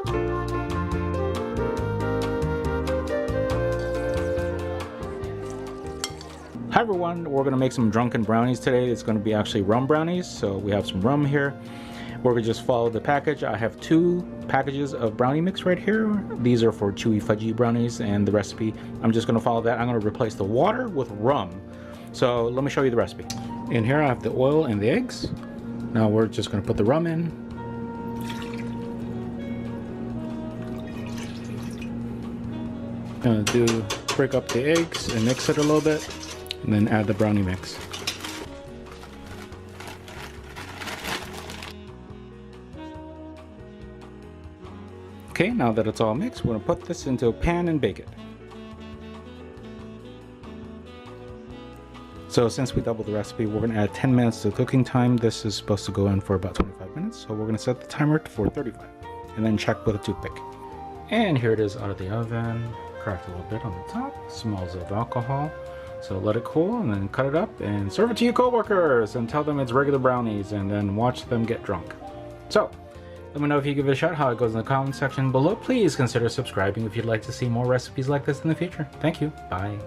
Hi everyone, we're going to make some drunken brownies today. It's going to be actually rum brownies. So we have some rum here. We're going to just follow the package. I have 2 packages of brownie mix right here. These are for chewy fudgy brownies, and the recipe, I'm just going to follow that. I'm going to replace the water with rum. So let me show you the recipe. In here I have the oil and the eggs. Now we're just going to put the rum in. Going to break up the eggs and mix it a little bit, and then add the brownie mix. Okay, now that it's all mixed, we're going to put this into a pan and bake it. So since we doubled the recipe, we're going to add 10 minutes to cooking time. This is supposed to go in for about 25 minutes, so we're going to set the timer for 35 and then check with a toothpick. And here it is out of the oven. Cracked a little bit on the top. Smells of alcohol. So let it cool and then cut it up and serve it to your coworkers and tell them it's regular brownies, and then watch them get drunk. So let me know if you give it a shot, how it goes in the comment section below. Please consider subscribing if you'd like to see more recipes like this in the future. Thank you. Bye.